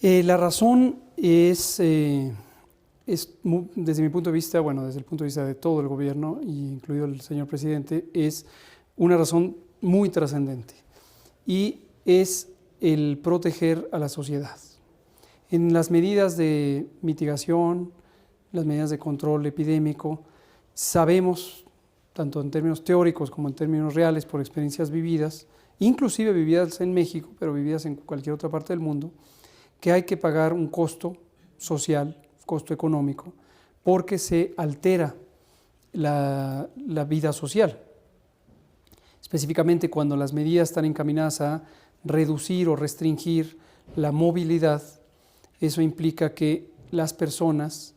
La razón desde mi punto de vista, bueno, desde el punto de vista de todo el gobierno, incluido el señor presidente, es una razón muy trascendente y es el proteger a la sociedad. En las medidas de mitigación, las medidas de control epidémico, sabemos, tanto en términos teóricos como en términos reales, por experiencias vividas, inclusive vividas en México, pero vividas en cualquier otra parte del mundo, que hay que pagar un costo social, costo económico, porque se altera la vida social. Específicamente cuando las medidas están encaminadas a reducir o restringir la movilidad, eso implica que las personas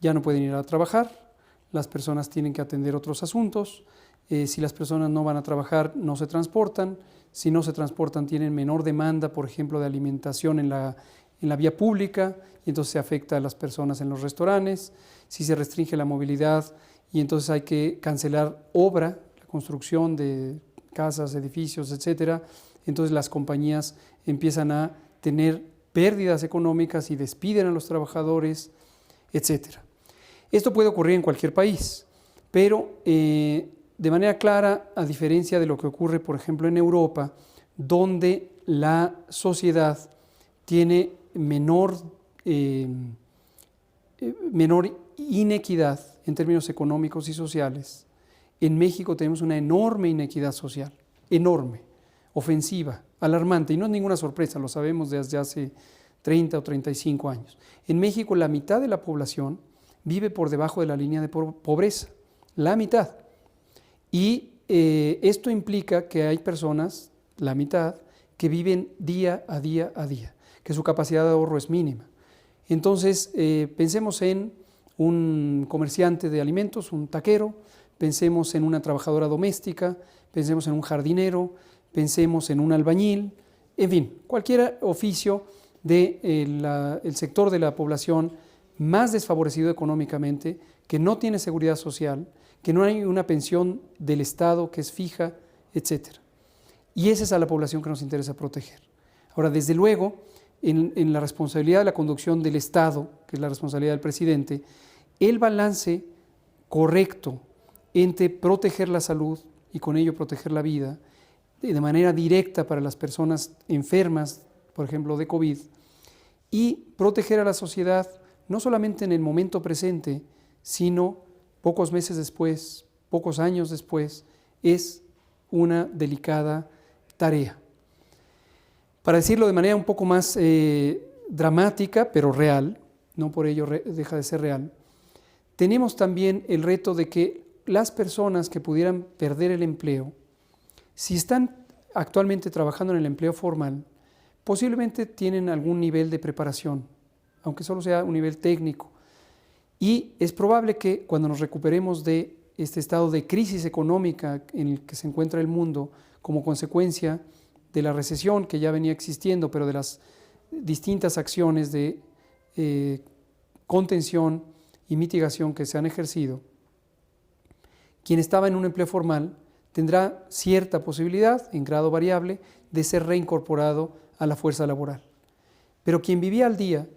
ya no pueden ir a trabajar, las personas tienen que atender otros asuntos, si las personas no van a trabajar no se transportan, si no se transportan tienen menor demanda, por ejemplo, de alimentación en la vía pública, y entonces se afecta a las personas en los restaurantes, si se restringe la movilidad y entonces hay que cancelar obra, la construcción de casas, edificios, etcétera, entonces las compañías empiezan a tener pérdidas económicas y despiden a los trabajadores, etcétera. Esto puede ocurrir en cualquier país, pero de manera clara, a diferencia de lo que ocurre, por ejemplo, en Europa, donde la sociedad tiene menor inequidad en términos económicos y sociales, en México tenemos una enorme inequidad social, enorme, ofensiva, alarmante, y no es ninguna sorpresa, lo sabemos desde hace 30 o 35 años. En México la mitad de la población vive por debajo de la línea de pobreza, la mitad. Y esto implica que hay personas, la mitad, que viven día a día a día, que su capacidad de ahorro es mínima. Entonces, pensemos en un comerciante de alimentos, un taquero, pensemos en una trabajadora doméstica, pensemos en un jardinero, pensemos en un albañil, en fin, cualquier oficio del sector de la población más desfavorecido económicamente, que no tiene seguridad social, que no hay una pensión del Estado que es fija, etc. Y esa es a la población que nos interesa proteger. Ahora, desde luego, en la responsabilidad de la conducción del Estado, que es la responsabilidad del presidente, el balance correcto entre proteger la salud y con ello proteger la vida, de manera directa para las personas enfermas, por ejemplo, de COVID, y proteger a la sociedad no solamente en el momento presente, sino pocos meses después, pocos años después, es una delicada tarea. Para decirlo de manera un poco más dramática, pero real, no por ello deja de ser real, tenemos también el reto de que las personas que pudieran perder el empleo, si están actualmente trabajando en el empleo formal, posiblemente tienen algún nivel de preparación, aunque solo sea un nivel técnico. Y es probable que cuando nos recuperemos de este estado de crisis económica en el que se encuentra el mundo como consecuencia de la recesión que ya venía existiendo, pero de las distintas acciones de contención y mitigación que se han ejercido, quien estaba en un empleo formal tendrá cierta posibilidad, en grado variable, de ser reincorporado a la fuerza laboral. Pero quien vivía al día,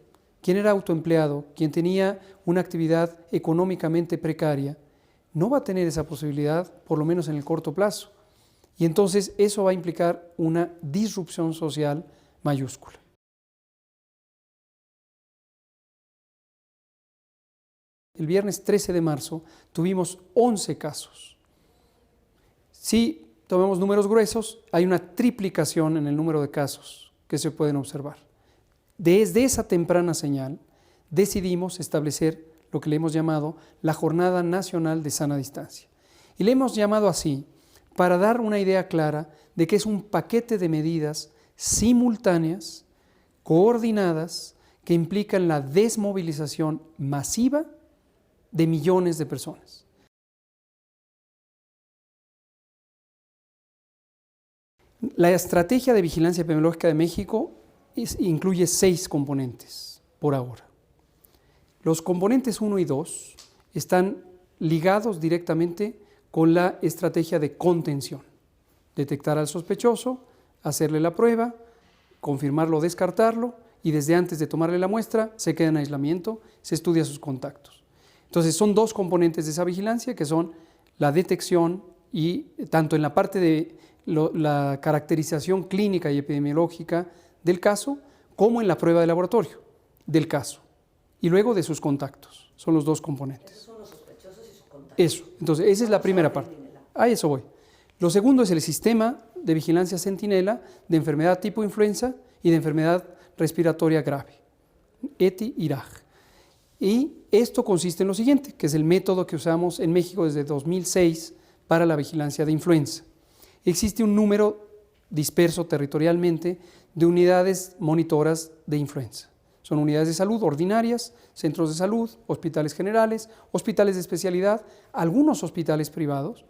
quien era autoempleado, quien tenía una actividad económicamente precaria, no va a tener esa posibilidad, por lo menos en el corto plazo. Y entonces eso va a implicar una disrupción social mayúscula. El viernes 13 de marzo tuvimos 11 casos. Si tomamos números gruesos, hay una triplicación en el número de casos que se pueden observar. Desde esa temprana señal decidimos establecer lo que le hemos llamado la Jornada Nacional de Sana Distancia. Y le hemos llamado así para dar una idea clara de que es un paquete de medidas simultáneas, coordinadas, que implican la desmovilización masiva de millones de personas. La estrategia de vigilancia epidemiológica de México incluye 6 componentes por ahora. Los componentes 1 y 2 están ligados directamente con la estrategia de contención. Detectar al sospechoso, hacerle la prueba, confirmarlo o descartarlo y desde antes de tomarle la muestra se queda en aislamiento, se estudia sus contactos. Entonces son dos componentes de esa vigilancia que son la detección y tanto en la parte de la caracterización clínica y epidemiológica del caso como en la prueba de laboratorio del caso y luego de sus contactos. Son los dos componentes. Esos son los sospechosos y sus contactos. Eso, entonces esa es la primera parte. A eso voy. Lo segundo es el sistema de vigilancia centinela de enfermedad tipo influenza y de enfermedad respiratoria grave, ETI-IRAG. Y esto consiste en lo siguiente, que es el método que usamos en México desde 2006 para la vigilancia de influenza. Existe un número disperso territorialmente de unidades monitoras de influenza. Son unidades de salud ordinarias, centros de salud, hospitales generales, hospitales de especialidad, algunos hospitales privados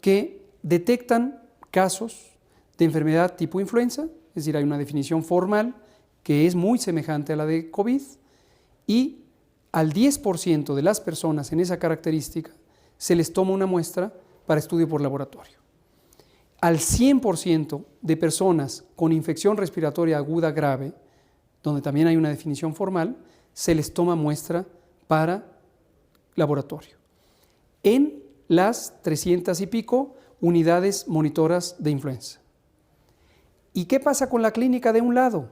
que detectan casos de enfermedad tipo influenza, es decir, hay una definición formal que es muy semejante a la de COVID y al 10% de las personas en esa característica se les toma una muestra para estudio por laboratorio. Al 100% de personas con infección respiratoria aguda grave, donde también hay una definición formal, se les toma muestra para laboratorio. En las 300 y pico unidades monitoras de influenza. ¿Y qué pasa con la clínica de un lado?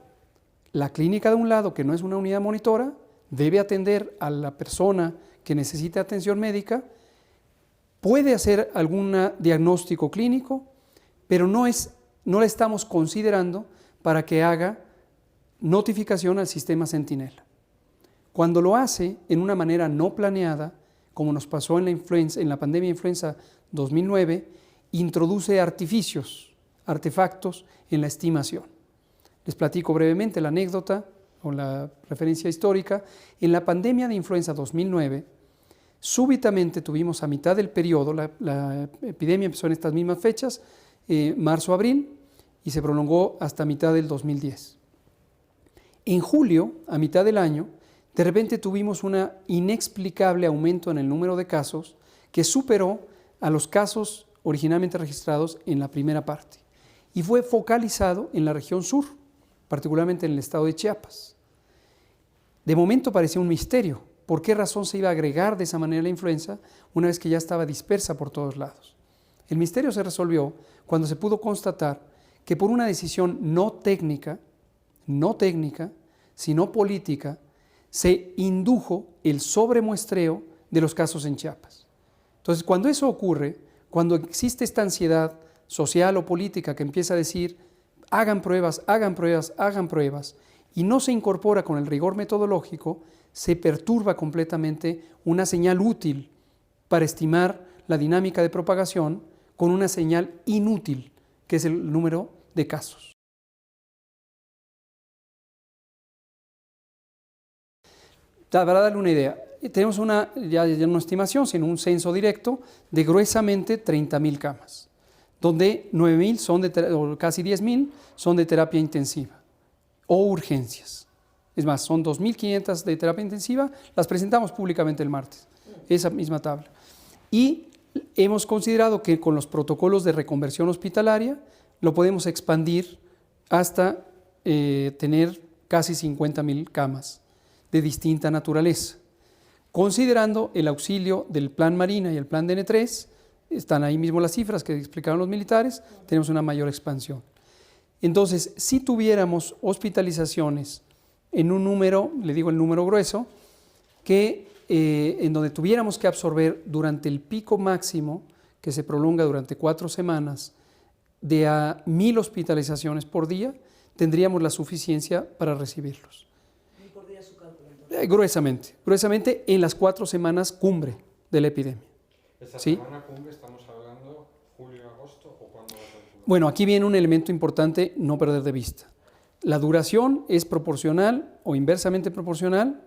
La clínica de un lado, que no es una unidad monitora, debe atender a la persona que necesita atención médica, puede hacer algún diagnóstico clínico, pero no la estamos considerando para que haga notificación al sistema Centinela. Cuando lo hace en una manera no planeada, como nos pasó en la pandemia de influenza 2009, introduce artefactos en la estimación. Les platico brevemente la anécdota o la referencia histórica. En la pandemia de influenza 2009, súbitamente tuvimos a mitad del periodo, la epidemia empezó en estas mismas fechas, marzo-abril, y se prolongó hasta mitad del 2010. En julio, a mitad del año, de repente tuvimos un inexplicable aumento en el número de casos que superó a los casos originalmente registrados en la primera parte y fue focalizado en la región sur, particularmente en el estado de Chiapas. De momento parecía un misterio. ¿Por qué razón se iba a agregar de esa manera la influenza una vez que ya estaba dispersa por todos lados? El misterio se resolvió cuando se pudo constatar que por una decisión no técnica, sino política, se indujo el sobremuestreo de los casos en Chiapas. Entonces, cuando eso ocurre, cuando existe esta ansiedad social o política que empieza a decir hagan pruebas, y no se incorpora con el rigor metodológico, se perturba completamente una señal útil para estimar la dinámica de propagación con una señal inútil, que es el número de casos. Para darle una idea, tenemos ya no estimación, sino un censo directo de gruesamente 30.000 camas, donde 9.000 o casi 10.000 son de terapia intensiva o urgencias. Es más, son 2.500 de terapia intensiva, las presentamos públicamente el martes, esa misma tabla. Y hemos considerado que con los protocolos de reconversión hospitalaria lo podemos expandir hasta tener casi 50.000 camas de distinta naturaleza. Considerando el auxilio del Plan Marina y el Plan DN3, están ahí mismo las cifras que explicaron los militares, tenemos una mayor expansión. Entonces, si tuviéramos hospitalizaciones en un número, le digo el número grueso, en donde tuviéramos que absorber durante el pico máximo, que se prolonga durante 4 semanas, de a 1.000 hospitalizaciones por día, tendríamos la suficiencia para recibirlos. ¿1.000 por día su cálculo? Gruesamente en las 4 semanas cumbre de la epidemia. ¿Esta ¿Sí? semana cumbre estamos hablando julio, agosto o cuándo va a ser? Bueno, aquí viene un elemento importante no perder de vista. La duración es proporcional o inversamente proporcional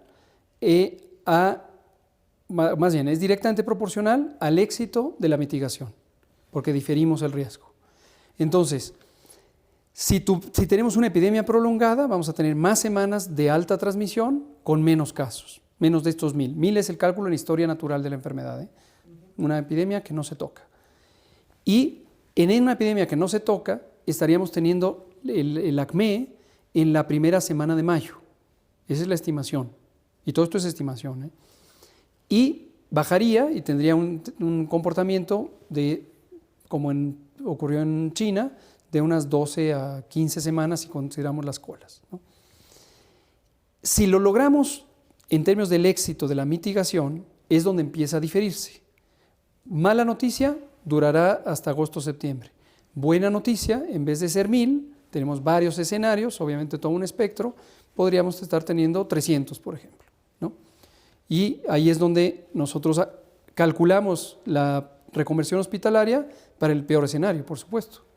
más bien, es directamente proporcional al éxito de la mitigación, porque diferimos el riesgo. Entonces, si tenemos una epidemia prolongada, vamos a tener más semanas de alta transmisión con menos casos, menos de estos 1.000. 1.000 es el cálculo en historia natural de la enfermedad, una epidemia que no se toca. Y en una epidemia que no se toca, estaríamos teniendo el ACME en la primera semana de mayo. Esa es la estimación. Y todo esto es estimación, ¿eh? Y bajaría y tendría un comportamiento como ocurrió en China, de unas 12 a 15 semanas si consideramos las colas, ¿no? Si lo logramos en términos del éxito de la mitigación, es donde empieza a diferirse. Mala noticia, durará hasta agosto-septiembre. Buena noticia, en vez de ser 1000, tenemos varios escenarios, obviamente todo un espectro, podríamos estar teniendo 300, por ejemplo, ¿no? Y ahí es donde nosotros calculamos la reconversión hospitalaria para el peor escenario, por supuesto.